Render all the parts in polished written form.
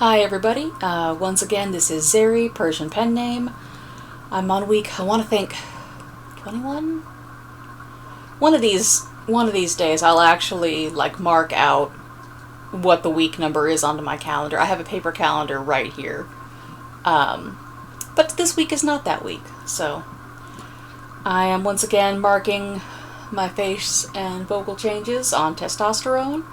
Hi everybody, once again this is Zeri, Persian pen name. I'm on week, I want to think, 21? One of these days I'll actually mark out what the week number is onto my calendar. I have a paper calendar right here. But this week is not that week, so I am once again marking my face and vocal changes on testosterone.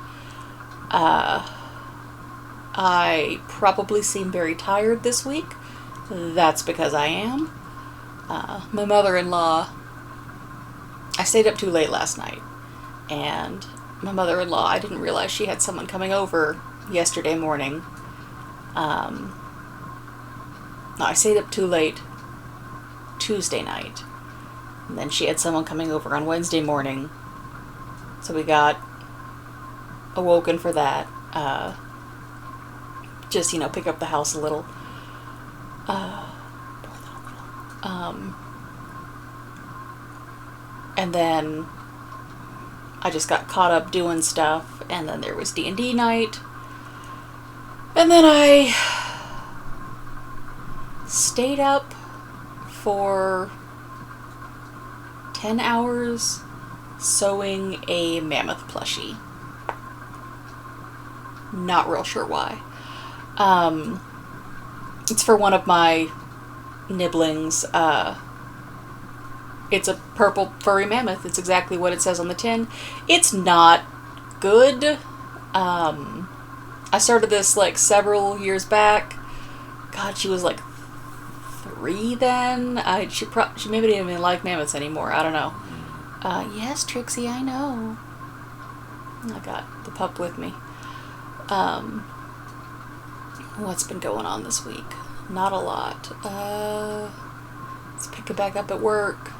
I probably seem very tired this week. That's because I am. My mother-in-law, I stayed up too late last night, and my mother-in-law, I didn't realize she had someone coming over yesterday morning. No, I stayed up too late Tuesday night, and then she had someone coming over on Wednesday morning, so we got awoken for that. Just, pick up the house a little. And then I just got caught up doing stuff, and then there was D&D night. And then I stayed up for 10 hours sewing a mammoth plushie. Not real sure why. It's for one of my nibblings. It's a purple furry mammoth. It's exactly what it says on the tin. It's not good. I started this several years back. God, she was 3 then. She maybe didn't even like mammoths anymore. I don't know. Yes, Trixie, I know. I got the pup with me. What's been going on this week? Not a lot. Let's pick it back up at work.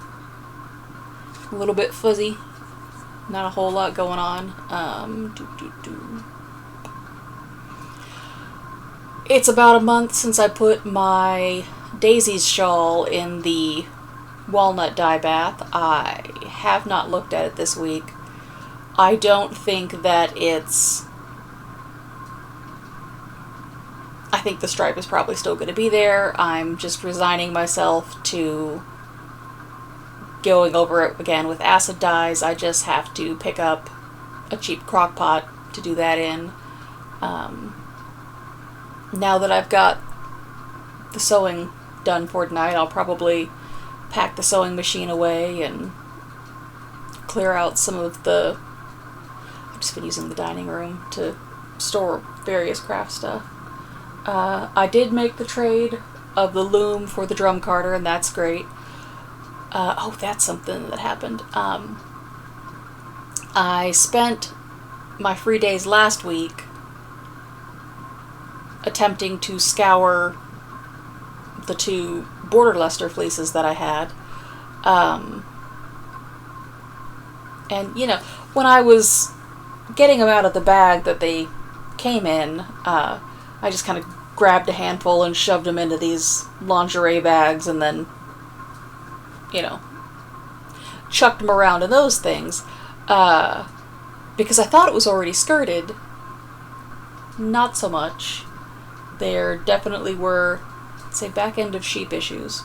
A little bit fuzzy. Not a whole lot going on. It's about a month since I put my Daisy's shawl in the walnut dye bath. I have not looked at it this week. I don't think that I think the stripe is probably still going to be there. I'm just resigning myself to going over it again with acid dyes. I just have to pick up a cheap crock pot to do that in. Now that I've got the sewing done for tonight, I'll probably pack the sewing machine away and clear out some of the... I've just been using the dining room to store various craft stuff. I did make the trade of the loom for the drum carder, and that's great. That's something that happened. I spent my free days last week attempting to scour the 2 border luster fleeces that I had. And, when I was getting them out of the bag that they came in, I just kind of grabbed a handful and shoved them into these lingerie bags and then, chucked them around in those things. Because I thought it was already skirted. Not so much. There definitely were, say, back end of sheep issues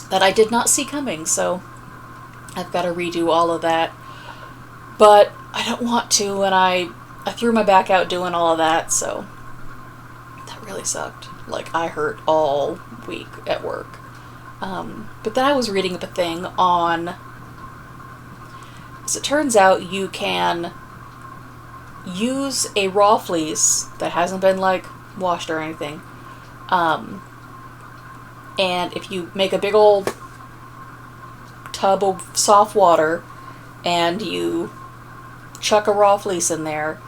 that I did not see coming, so I've got to redo all of that. But I don't want to, and I threw my back out doing all of that, so that really sucked. I hurt all week at work. But then I was reading up a thing on, as it turns out, you can use a raw fleece that hasn't been washed or anything, and if you make a big old tub of soft water and you chuck a raw fleece in there,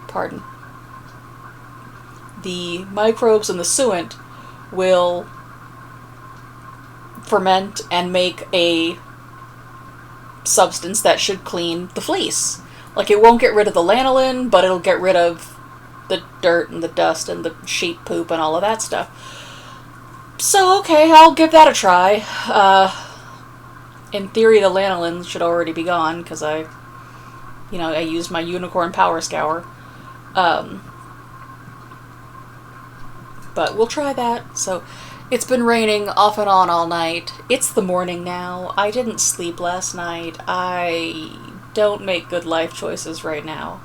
pardon, the microbes in the suet will ferment and make a substance that should clean the fleece. It won't get rid of the lanolin, but it'll get rid of the dirt and the dust and the sheep poop and all of that stuff. So, okay, I'll give that a try. In theory, the lanolin should already be gone, because I I used my unicorn power scour. But we'll try that. So it's been raining off and on all night. It's the morning now. I didn't sleep last night. I don't make good life choices right now.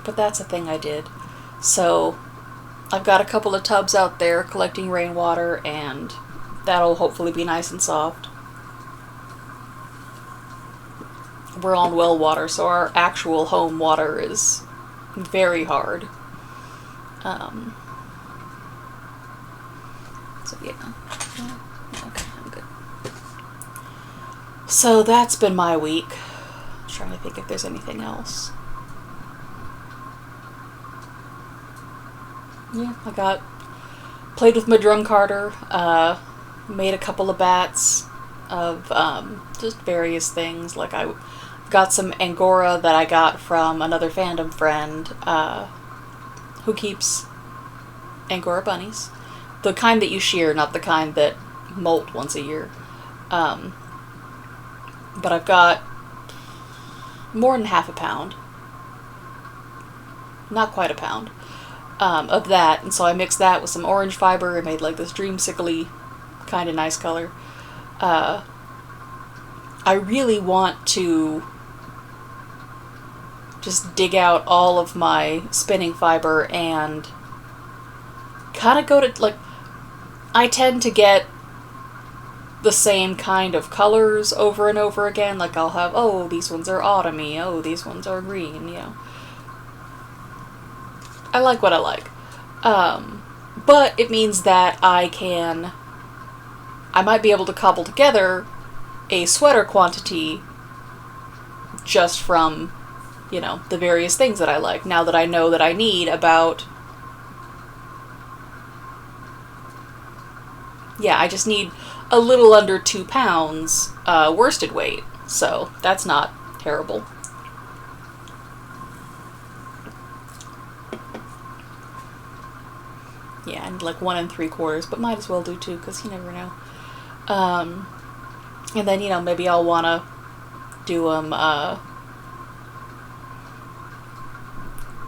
But that's a thing I did. So I've got a couple of tubs out there collecting rainwater, and that'll hopefully be nice and soft. We're on well water, so our actual home water is very hard. So yeah. Okay, I'm good. So that's been my week. I'm trying to think if there's anything else. Yeah, played with my drum carder, made a couple of bats of just various things. Like I got some Angora that I got from another fandom friend who keeps Angora bunnies. The kind that you shear, not the kind that molt once a year. But I've got more than half a pound. Not quite a pound. Of that, and so I mixed that with some orange fiber and made like this dreamsicle-y kind of nice color. I really want to just dig out all of my spinning fiber and kind of go to, like, I tend to get the same kind of colors over and over again. Like I'll have, oh, these ones are autumny, oh, these ones are green, I like what I like. But it means that I might be able to cobble together a sweater quantity just from, the various things that I like. Now that I know that I need about, I just need a little under 2 pounds worsted weight. So that's not terrible. Yeah, and like 1 3/4, but might as well do 2 because you never know. And then maybe I'll want to do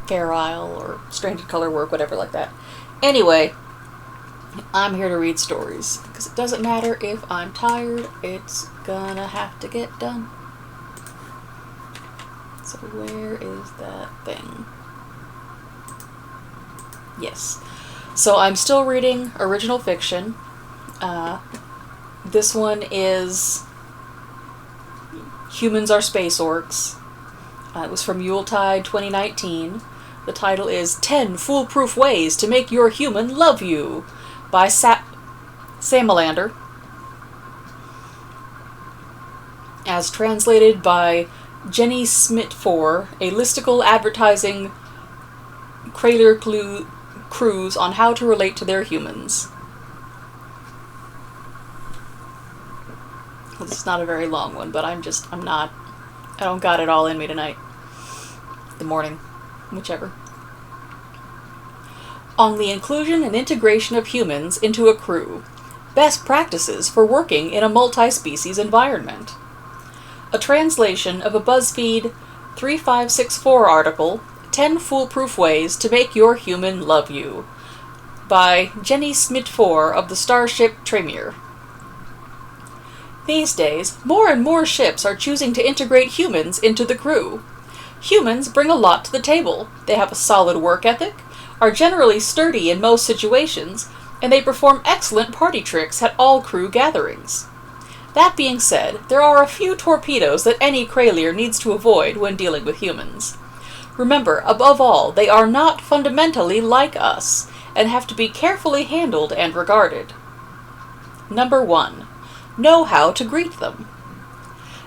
Fair Isle or Stranded Color Work, whatever like that. Anyway, I'm here to read stories because it doesn't matter if I'm tired, it's gonna have to get done. So where is that thing? Yes. So I'm still reading original fiction. This one is Humans Are Space Orcs. It was from Yuletide 2019. The title is 10 Foolproof Ways to Make Your Human Love You by Samalander. As translated by Jenny Smith-For, a listicle advertising cradler cruise on how to relate to their humans. Well, this is not a very long one, but I don't got it all in me tonight. The morning, whichever. On the inclusion and integration of humans into a crew. Best practices for working in a multi-species environment. A translation of a BuzzFeed 3564 article, 10 Foolproof Ways to Make Your Human Love You, by Jenny Smith-For of the starship Tremere. These days, more and more ships are choosing to integrate humans into the crew. Humans bring a lot to the table. They have a solid work ethic, are generally sturdy in most situations, and they perform excellent party tricks at all crew gatherings. That being said, there are a few torpedoes that any Kraylier needs to avoid when dealing with humans. Remember, above all, they are not fundamentally like us, and have to be carefully handled and regarded. Number 1. Know how to greet them.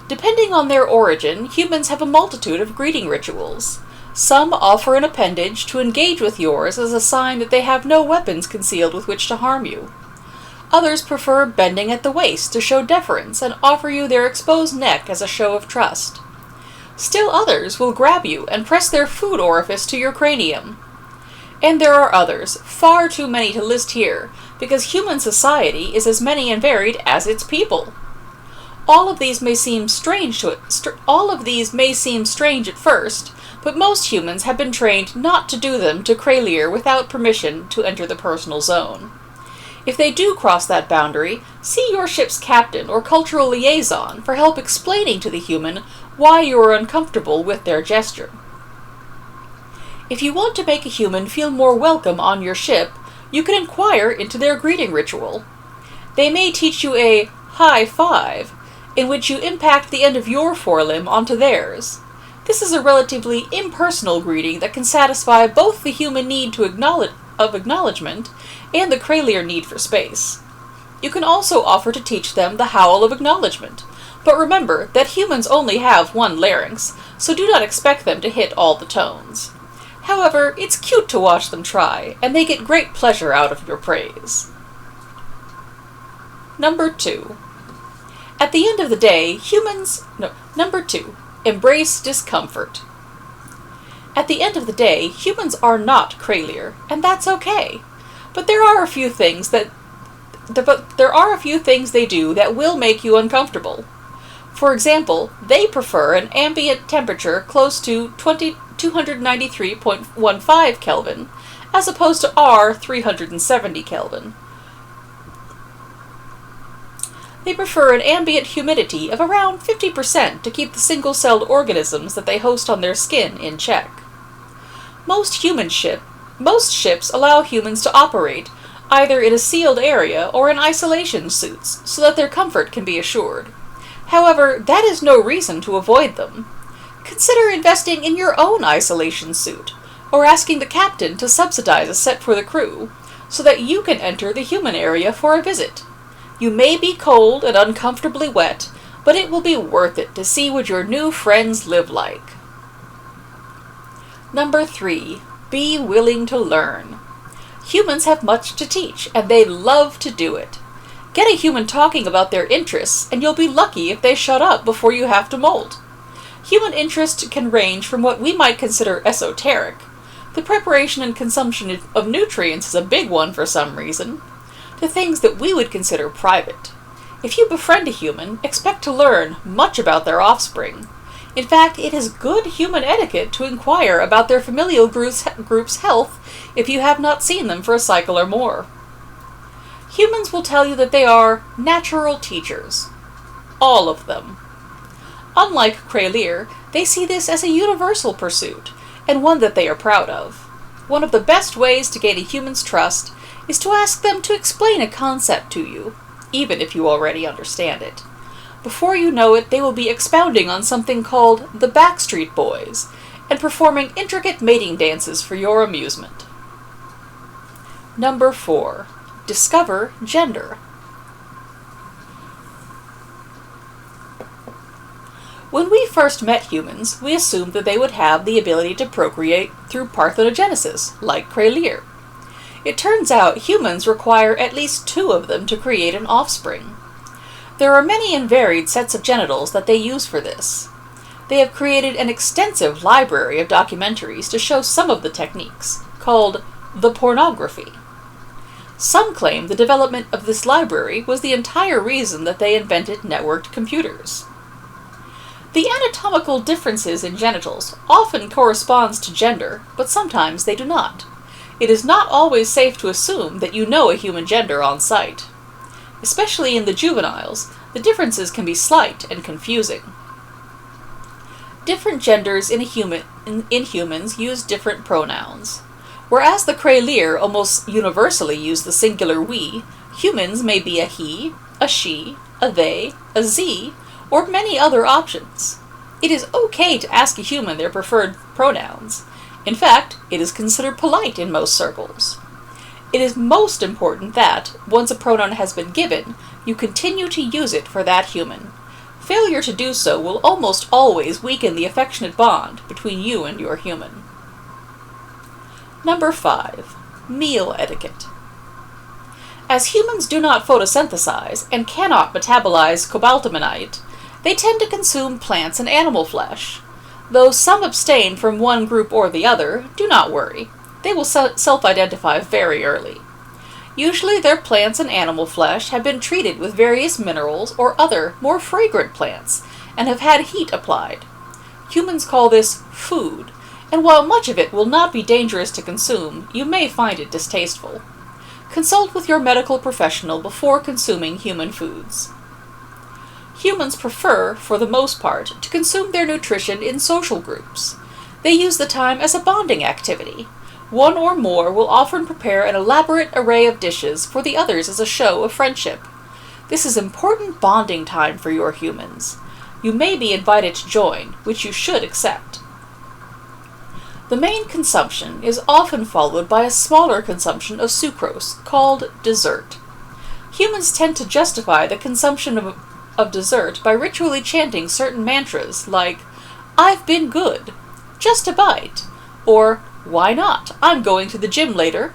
Depending on their origin, humans have a multitude of greeting rituals. Some offer an appendage to engage with yours as a sign that they have no weapons concealed with which to harm you. Others prefer bending at the waist to show deference and offer you their exposed neck as a show of trust. Still others will grab you and press their food orifice to your cranium. And there are others, far too many to list here, because human society is as many and varied as its people. All of these may seem strange at first, but most humans have been trained not to do them to Kraylir without permission to enter the personal zone. If they do cross that boundary, see your ship's captain or cultural liaison for help explaining to the human why you are uncomfortable with their gesture. If you want to make a human feel more welcome on your ship, you can inquire into their greeting ritual. They may teach you a high five, in which you impact the end of your forelimb onto theirs. This is a relatively impersonal greeting that can satisfy both the human need to acknowledgement and the Kraylir need for space. You can also offer to teach them the howl of acknowledgement, but remember that humans only have one larynx, so do not expect them to hit all the tones. However, it's cute to watch them try, and they get great pleasure out of your praise. Number 2. At the end of the day, Number 2. Embrace discomfort. At the end of the day, humans are not Kraylir, and that's okay. But there are a few things they do that will make you uncomfortable. For example, they prefer an ambient temperature close to 293.15 Kelvin, as opposed to our 370 Kelvin. They prefer an ambient humidity of around 50% to keep the single-celled organisms that they host on their skin in check. Most ships allow humans to operate either in a sealed area or in isolation suits, so that their comfort can be assured. However, that is no reason to avoid them. Consider investing in your own isolation suit, or asking the captain to subsidize a set for the crew, so that you can enter the human area for a visit. You may be cold and uncomfortably wet, but it will be worth it to see what your new friends live like. Number 3. Be willing to learn. Humans have much to teach, and they love to do it. Get a human talking about their interests, and you'll be lucky if they shut up before you have to molt. Human interest can range from what we might consider esoteric. The preparation and consumption of nutrients is a big one for some reason, to things that we would consider private. If you befriend a human, expect to learn much about their offspring. In fact, it is good human etiquette to inquire about their familial group's health if you have not seen them for a cycle or more. Humans will tell you that they are natural teachers. All of them. Unlike Kraylir, they see this as a universal pursuit, and one that they are proud of. One of the best ways to gain a human's trust is to ask them to explain a concept to you, even if you already understand it. Before you know it, they will be expounding on something called the Backstreet Boys, and performing intricate mating dances for your amusement. Number 4. Discover gender. When we first met humans, we assumed that they would have the ability to procreate through parthenogenesis, like Kraylir. It turns out humans require at least 2 of them to create an offspring. There are many and varied sets of genitals that they use for this. They have created an extensive library of documentaries to show some of the techniques, called the pornography. Some claim the development of this library was the entire reason that they invented networked computers. The anatomical differences in genitals often corresponds to gender, but sometimes they do not. It is not always safe to assume that you know a human gender on sight. Especially in the juveniles, the differences can be slight and confusing. Different genders in humans use different pronouns. Whereas the Kraylir almost universally use the singular we, humans may be a he, a she, a they, a z, or many other options. It is okay to ask a human their preferred pronouns. In fact, it is considered polite in most circles. It is most important that, once a pronoun has been given, you continue to use it for that human. Failure to do so will almost always weaken the affectionate bond between you and your human. Number 5. Meal etiquette. As humans do not photosynthesize and cannot metabolize cobaltamonite, they tend to consume plants and animal flesh. Though some abstain from one group or the other, do not worry. They will self-identify very early. Usually their plants and animal flesh have been treated with various minerals or other, more fragrant plants, and have had heat applied. Humans call this food, and while much of it will not be dangerous to consume, you may find it distasteful. Consult with your medical professional before consuming human foods. Humans prefer, for the most part, to consume their nutrition in social groups. They use the time as a bonding activity. One or more will often prepare an elaborate array of dishes for the others as a show of friendship. This is important bonding time for your humans. You may be invited to join, which you should accept. The main consumption is often followed by a smaller consumption of sucrose, called dessert. Humans tend to justify the consumption of dessert by ritually chanting certain mantras like, "I've been good," "just a bite," or "Why not? I'm going to the gym later."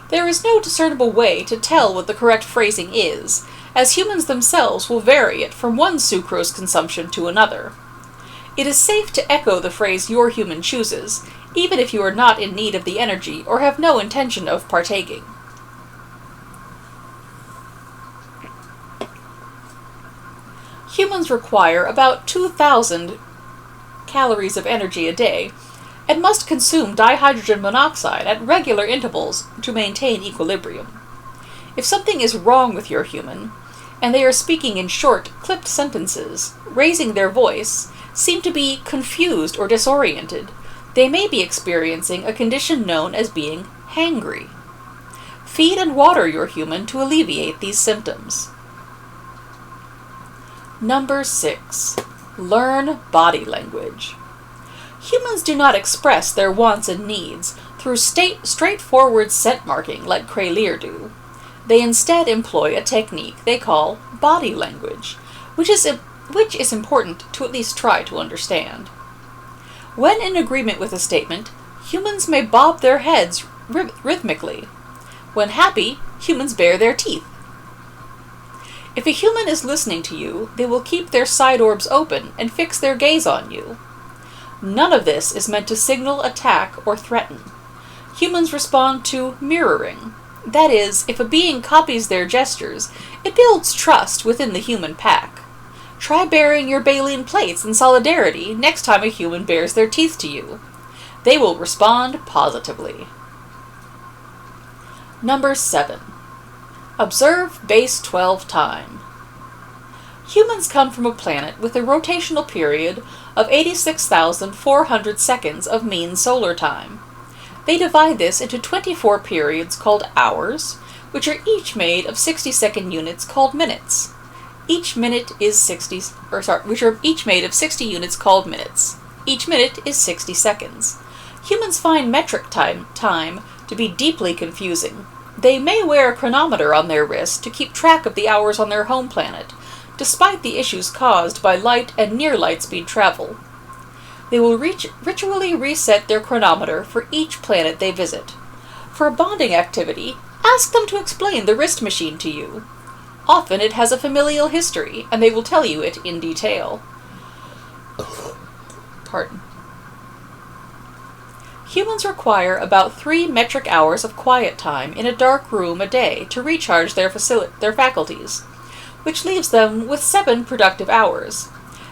There is no discernible way to tell what the correct phrasing is, as humans themselves will vary it from one sucrose consumption to another. It is safe to echo the phrase your human chooses, even if you are not in need of the energy or have no intention of partaking. Humans require about 2,000 calories of energy a day, and must consume dihydrogen monoxide at regular intervals to maintain equilibrium. If something is wrong with your human, and they are speaking in short, clipped sentences, raising their voice, seem to be confused or disoriented, they may be experiencing a condition known as being hangry. Feed and water your human to alleviate these symptoms. Number 6. Learn body language. Humans do not express their wants and needs through straightforward scent marking like Crayleer do. They instead employ a technique they call body language, which is important to at least try to understand. When in agreement with a statement, humans may bob their heads rhythmically. When happy, humans bare their teeth. If a human is listening to you, they will keep their side orbs open and fix their gaze on you. None of this is meant to signal attack or threaten. Humans respond to mirroring. That is, if a being copies their gestures, it builds trust within the human pack. Try baring your baleen plates in solidarity next time a human bares their teeth to you. They will respond positively. Number 7. Observe base 12 time. Humans come from a planet with a rotational period of 86,400 seconds of mean solar time. They divide this into 24 periods called hours, which are each made of 60-second units called minutes. Each minute is each made of 60 units called minutes. Each minute is 60 seconds. Humans find metric time to be deeply confusing. They may wear a chronometer on their wrist to keep track of the hours on their home planet, despite the issues caused by light and near light speed travel. They will ritually reset their chronometer for each planet they visit. For a bonding activity, ask them to explain the wrist machine to you. Often it has a familial history, and they will tell you it in detail. Pardon. Humans require about 3 metric hours of quiet time in a dark room a day to recharge their faculties, which leaves them with 7 productive hours.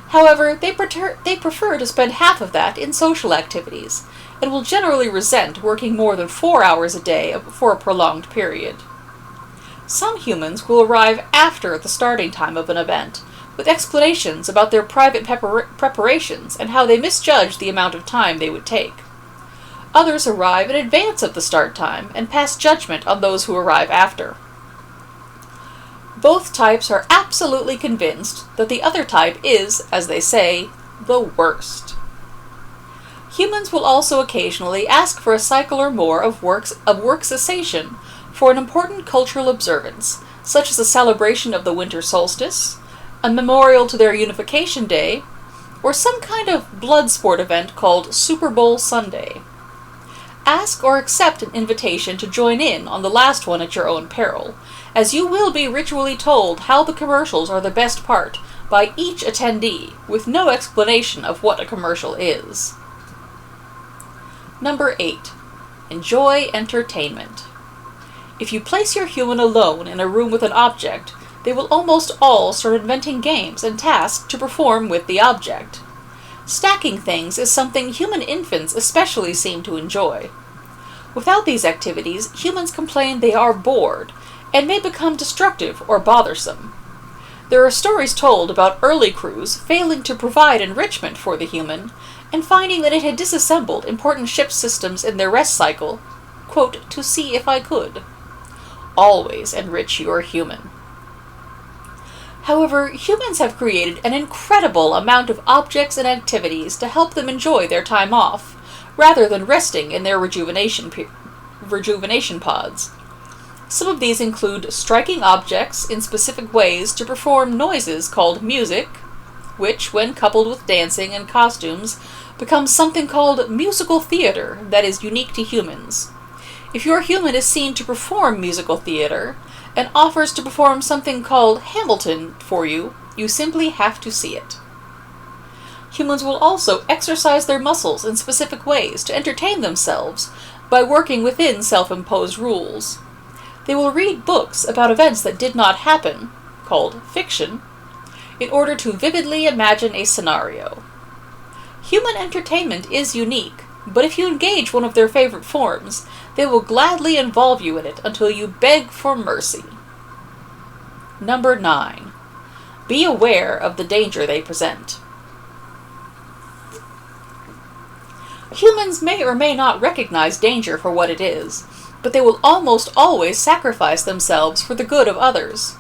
However, they prefer to spend half of that in social activities, and will generally resent working more than 4 hours a day for a prolonged period. Some humans will arrive after the starting time of an event, with explanations about their private preparations and how they misjudged the amount of time they would take. Others arrive in advance of the start time and pass judgment on those who arrive after. Both types are absolutely convinced that the other type is, as they say, the worst. Humans will also occasionally ask for a cycle or more of work cessation for an important cultural observance, such as a celebration of the winter solstice, a memorial to their unification day, or some kind of blood sport event called Super Bowl Sunday. Ask or accept an invitation to join in on the last one at your own peril, as you will be ritually told how the commercials are the best part by each attendee, with no explanation of what a commercial is. Number 8. Enjoy entertainment. If you place your human alone in a room with an object, they will almost all start inventing games and tasks to perform with the object. Stacking things is something human infants especially seem to enjoy. Without these activities, humans complain they are bored and may become destructive or bothersome. There are stories told about early crews failing to provide enrichment for the human and finding that it had disassembled important ship systems in their rest cycle, quote, to see if I could. Always enrich your human. However, humans have created an incredible amount of objects and activities to help them enjoy their time off, rather than resting in their rejuvenation pods. Some of these include striking objects in specific ways to perform noises called music, which, when coupled with dancing and costumes, becomes something called musical theater that is unique to humans. If your human is seen to perform musical theater, and offers to perform something called Hamilton for you, you simply have to see it. Humans will also exercise their muscles in specific ways to entertain themselves by working within self-imposed rules. They will read books about events that did not happen, called fiction, in order to vividly imagine a scenario. Human entertainment is unique, but if you engage one of their favorite forms, they will gladly involve you in it until you beg for mercy. Number 9. Be aware of the danger they present. Humans may or may not recognize danger for what it is, but they will almost always sacrifice themselves for the good of others.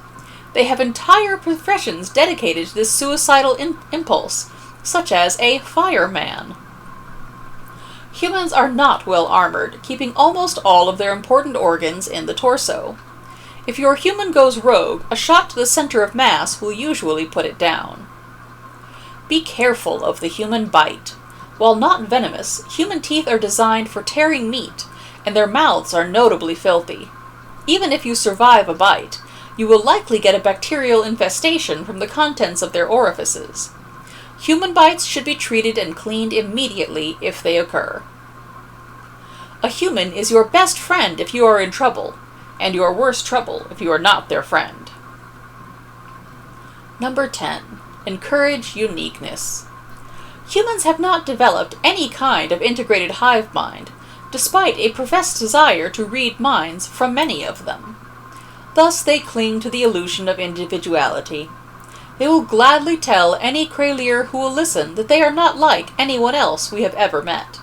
They have entire professions dedicated to this suicidal impulse, such as a fireman. Humans are not well armored, keeping almost all of their important organs in the torso. If your human goes rogue, a shot to the center of mass will usually put it down. Be careful of the human bite. While not venomous, human teeth are designed for tearing meat, and their mouths are notably filthy. Even if you survive a bite, you will likely get a bacterial infestation from the contents of their orifices. Human bites should be treated and cleaned immediately if they occur. A human is your best friend if you are in trouble, and your worst trouble if you are not their friend. Number 10. Encourage uniqueness. Humans have not developed any kind of integrated hive mind, despite a professed desire to read minds from many of them. Thus they cling to the illusion of individuality. They will gladly tell any Kralier who will listen that they are not like anyone else we have ever met.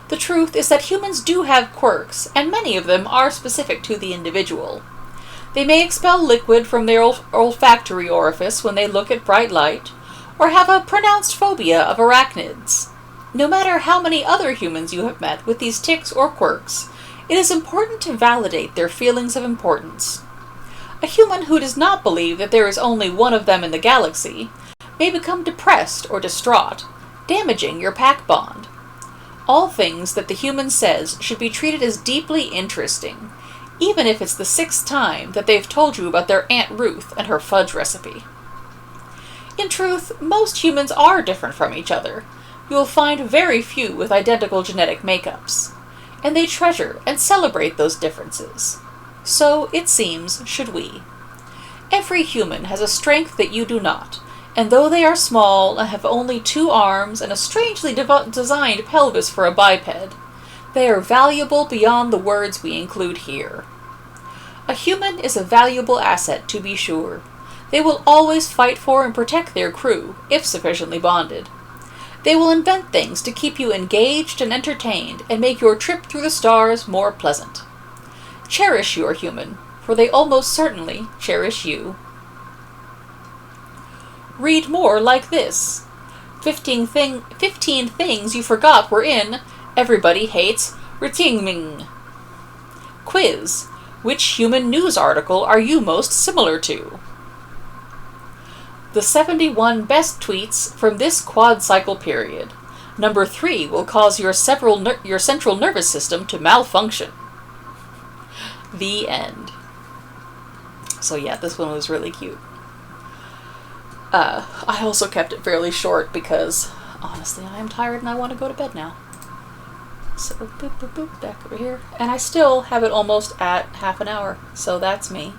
The truth is that humans do have quirks, and many of them are specific to the individual. They may expel liquid from their olfactory orifice when they look at bright light, or have a pronounced phobia of arachnids. No matter how many other humans you have met with these tics or quirks, it is important to validate their feelings of importance. A human who does not believe that there is only one of them in the galaxy may become depressed or distraught, damaging your pack bond. All things that the human says should be treated as deeply interesting, even if it's the 6th time that they've told you about their Aunt Ruth and her fudge recipe. In truth, most humans are different from each other. You will find very few with identical genetic makeups, and they treasure and celebrate those differences. So, it seems, should we. Every human has a strength that you do not, and though they are small and have only 2 arms and a strangely designed pelvis for a biped, they are valuable beyond the words we include here. A human is a valuable asset, to be sure. They will always fight for and protect their crew, if sufficiently bonded. They will invent things to keep you engaged and entertained and make your trip through the stars more pleasant. Cherish your human, for they almost certainly cherish you. Read more like this. 15 things you forgot were in Everybody Hates Ritingming. Quiz. Which human news article are you most similar to? The 71 best tweets from this quad cycle period. Number 3 will cause your central nervous system to malfunction. The end. So yeah, this one was really cute. I also kept it fairly short because, honestly, I am tired and I want to go to bed now. So boop, boop, boop, back over here. And I still have it almost at half an hour. So that's me.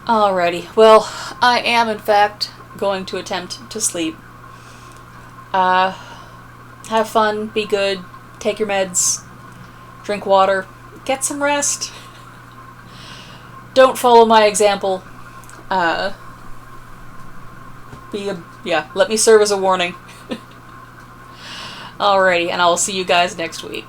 Alrighty. Well, I am in fact going to attempt to sleep. Have fun, be good, take your meds, drink water, get some rest. Don't follow my example. Let me serve as a warning. Alrighty, and I will see you guys next week.